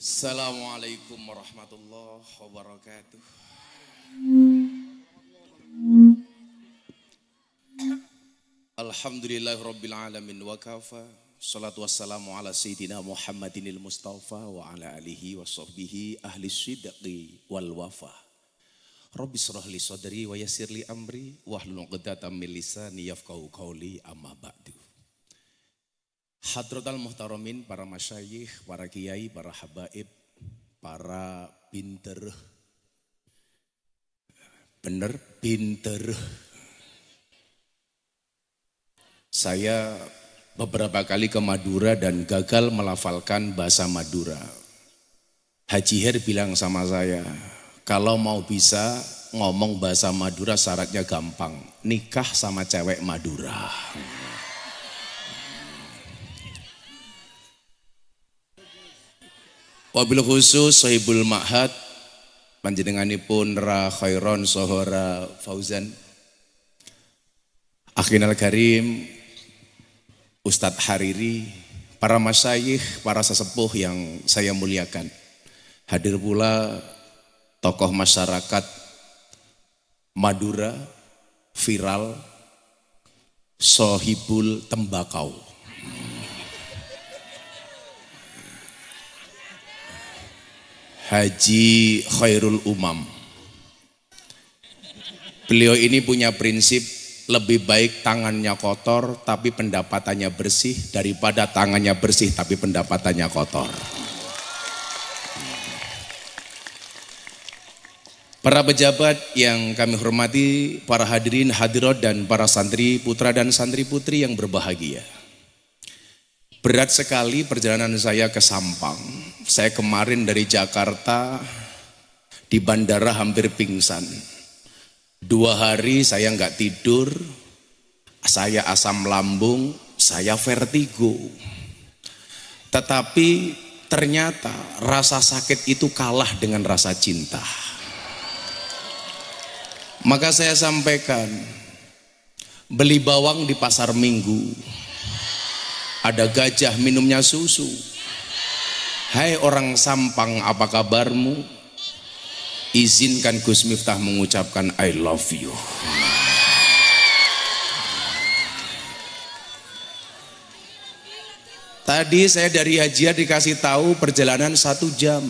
Assalamualaikum warahmatullahi wabarakatuh. Alhamdulillahirabbil alamin wa kafa. Salatu wassalamu ala sayyidina Muhammadinil Mustafa wa ala alihi wa sahbihi ahli sidqi wal wafa. Rabbi shrah li sadri wa yassir li amri wahlul 'uqdatam min lisani yafqahu qawli amma ba'du. Hadratal muhtaramin, para masyayikh, para kiai, para habaib, para pinter, bener pinter. Saya beberapa kali ke Madura dan gagal melafalkan bahasa Madura. Haji Her bilang sama saya, kalau mau bisa ngomong bahasa Madura syaratnya gampang, nikah sama cewek Madura. Wabil khusus Sohibul Ma'had panjenenganipun Ra Khairon Sohora Fauzan, Akhinal Karim, Ustadz Hariri, para masyayikh, para sesepuh yang saya muliakan. Hadir pula tokoh masyarakat Madura viral Sohibul Tembakau. Haji Khairul Umam. Beliau ini punya prinsip lebih baik tangannya kotor tapi pendapatannya bersih daripada tangannya bersih tapi pendapatannya kotor. Para pejabat yang kami hormati, para hadirin hadirat dan para santri putra dan santri putri yang berbahagia. Berat sekali perjalanan saya ke Sampang. Saya kemarin dari Jakarta di bandara hampir pingsan. 2 hari saya nggak tidur, saya asam lambung, saya vertigo. Tetapi ternyata rasa sakit itu kalah dengan rasa cinta. Maka saya sampaikan, beli bawang di pasar Minggu, ada gajah minumnya susu. Hai orang Sampang, apa kabarmu? Izinkan Gus Miftah mengucapkan I love you. Tadi saya dari Hajiat dikasih tahu perjalanan 1 jam.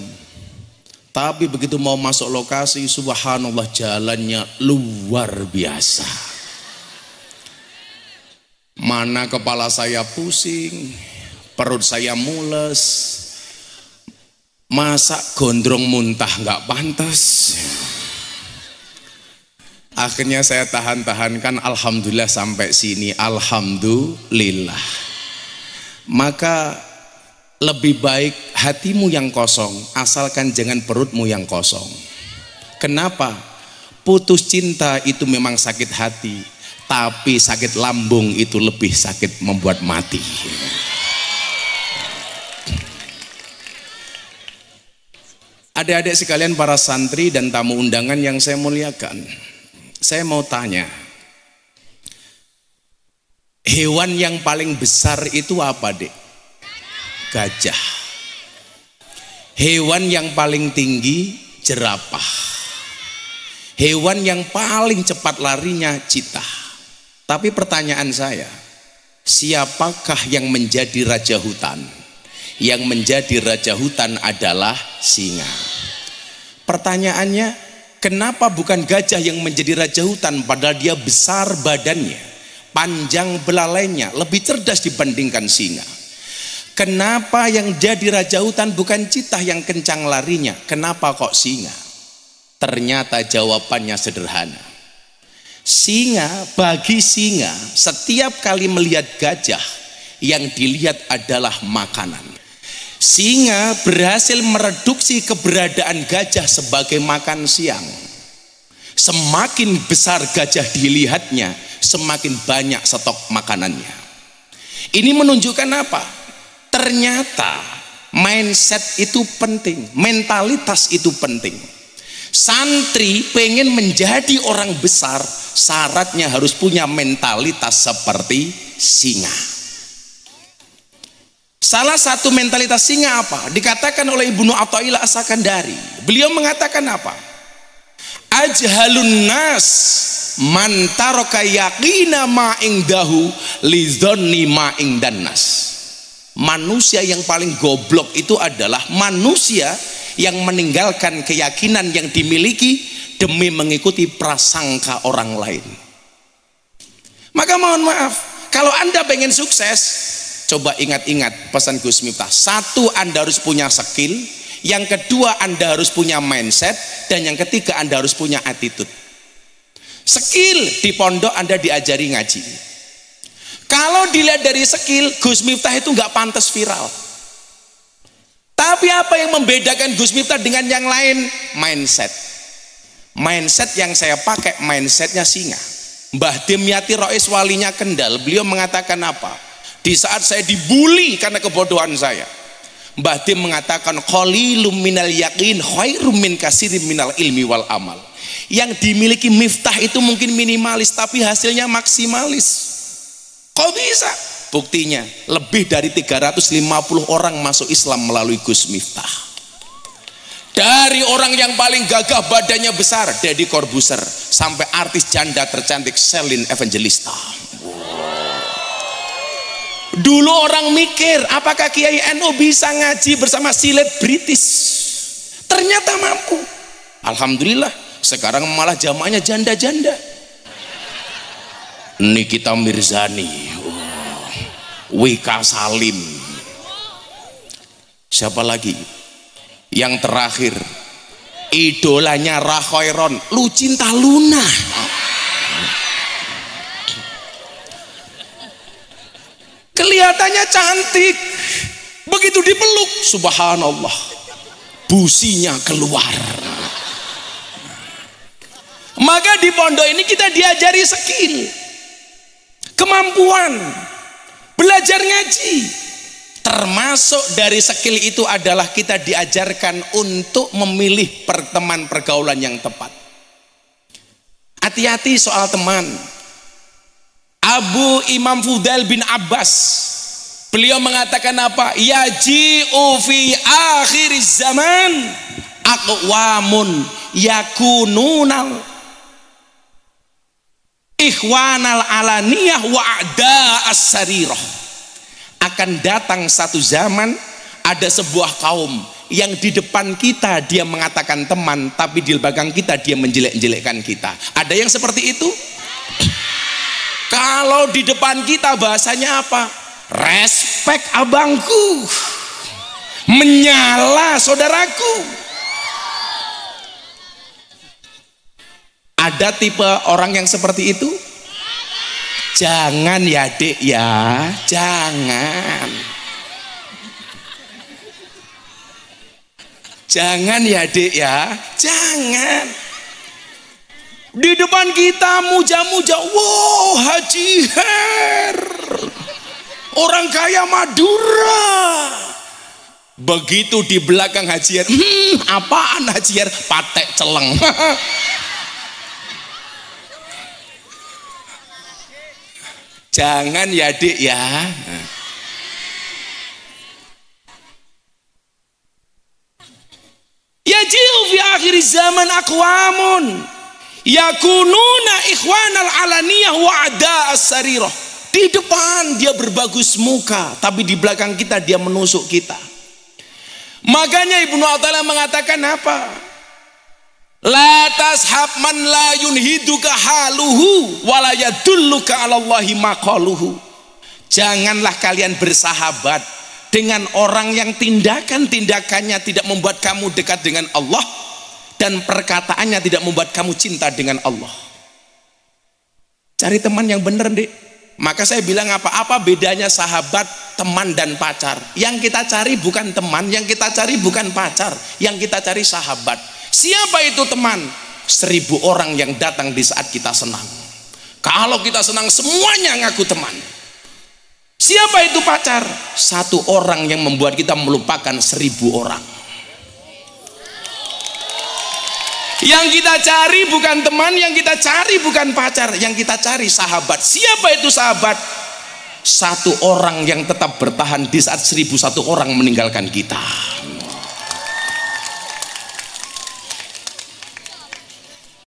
Tapi begitu mau masuk lokasi, subhanallah jalannya luar biasa. Mana kepala saya pusing, perut saya mules. Masa gondrong muntah nggak pantas. Akhirnya saya tahan-tahankan, alhamdulillah sampai sini, alhamdulillah. Maka lebih baik hatimu yang kosong, asalkan jangan perutmu yang kosong. Kenapa? Putus cinta itu memang sakit hati, tapi sakit lambung itu lebih sakit, membuat mati. Adik-adik sekalian, para santri dan tamu undangan yang saya muliakan, saya mau tanya, hewan yang paling besar itu apa, Dek? Gajah. Hewan yang paling tinggi jerapah. Hewan yang paling cepat larinya citah. Tapi pertanyaan saya, siapakah yang menjadi raja hutan? Yang menjadi raja hutan adalah singa. Pertanyaannya, kenapa bukan gajah yang menjadi raja hutan padahal dia besar badannya, panjang belalainya, lebih cerdas dibandingkan singa? Kenapa yang jadi raja hutan bukan citah yang kencang larinya? Kenapa kok singa? Ternyata jawabannya sederhana. Bagi singa, setiap kali melihat gajah, yang dilihat adalah makanan. Singa berhasil mereduksi keberadaan gajah sebagai makan siang. Semakin besar gajah dilihatnya, semakin banyak stok makanannya. Ini menunjukkan apa? Ternyata mindset itu penting, mentalitas itu penting. Santri pengen menjadi orang besar, syaratnya harus punya mentalitas seperti singa. Salah satu mentalitas singa apa? Dikatakan oleh Ibnu Athaillah As-Sakandari. Beliau mengatakan apa? Ajhalun nas man taraka yaqina ma indahu li dzanni ma indan nas. Manusia yang paling goblok itu adalah manusia yang meninggalkan keyakinan yang dimiliki demi mengikuti prasangka orang lain. Maka mohon maaf, kalau Anda pengen sukses, coba ingat-ingat pesan Gus Miftah. Satu, Anda harus punya skill. Yang kedua, Anda harus punya mindset. Dan yang ketiga, Anda harus punya attitude. Skill, di pondok Anda diajari ngaji. Kalau dilihat dari skill, Gus Miftah itu nggak pantas viral. Tapi apa yang membedakan Gus Miftah dengan yang lain? Mindset. Mindset yang saya pakai, mindsetnya singa. Mbah Dimyati Rois walinya Kendal, beliau mengatakan apa? Di saat saya dibully karena kebodohan saya, Mbah Dim mengatakan qalilum minal yaqin khairum min katsirin minal ilmi wal amal. Yang dimiliki Miftah itu mungkin minimalis tapi hasilnya maksimalis. Kok bisa? Buktinya lebih dari 350 orang masuk Islam melalui Gus Miftah. Dari orang yang paling gagah badannya besar Deddy Corbuzier sampai artis janda tercantik Celine Evangelista. Dulu orang mikir apakah Kiai NU bisa ngaji bersama selebritis, ternyata mampu. Alhamdulillah sekarang malah jamaahnya janda-janda. Nikita Mirzani, Wika Salim, siapa lagi? Yang terakhir idolanya Rakhairon, Lucinta Luna. Kelihatannya cantik, begitu dipeluk subhanallah businya keluar. Maka di pondok ini kita diajari skill, kemampuan, belajar ngaji. Termasuk dari skill itu adalah kita diajarkan untuk memilih teman pergaulan yang tepat. Hati-hati soal teman. Abu Imam Fudail bin Abbas, beliau mengatakan apa? Yaji'u fi akhir zaman aqwamun yakununal ikhwanal alaniyah wa a'da as-sarirah. Akan datang satu zaman ada sebuah kaum yang di depan kita dia mengatakan teman, tapi di belakang kita dia menjelek-jelekkan kita. Ada yang seperti itu? Kalau di depan kita bahasanya apa? Respect abangku, menyala saudaraku. Ada tipe orang yang seperti itu? Jangan ya dek ya, jangan. Jangan ya dek ya, jangan. Di depan kita muja-muja, wow Haji Her, orang kaya Madura. Begitu di belakang Haji Her, apaan Haji Her? Patek celeng. Jangan ya dek ya. Yaji'u fi akhir zaman aqwamun yakununa ikhwanal alaniyah wa ada as-sarirah. Di depan dia berbagus muka, tapi di belakang kita dia menusuk kita. Makanya Ibnu Athaillah mengatakan apa? La tashab man la yunhiduka haluhu wa la yadulluka 'ala Allahi maqaluhu. Janganlah kalian bersahabat dengan orang yang tindakan-tindakannya tidak membuat kamu dekat dengan Allah dan perkataannya tidak membuat kamu cinta dengan Allah. Cari teman yang benar, Dek. Maka saya bilang apa bedanya sahabat, teman dan pacar? Yang kita cari bukan teman, yang kita cari bukan pacar, yang kita cari sahabat. Siapa itu teman? 1000 orang yang datang di saat kita senang. Kalau kita senang semuanya ngaku teman. Siapa itu pacar? 1 orang yang membuat kita melupakan 1000 orang. Yang kita cari bukan teman, yang kita cari bukan pacar, yang kita cari sahabat. Siapa itu sahabat? satu orang yang tetap bertahan di saat 1001 orang meninggalkan kita.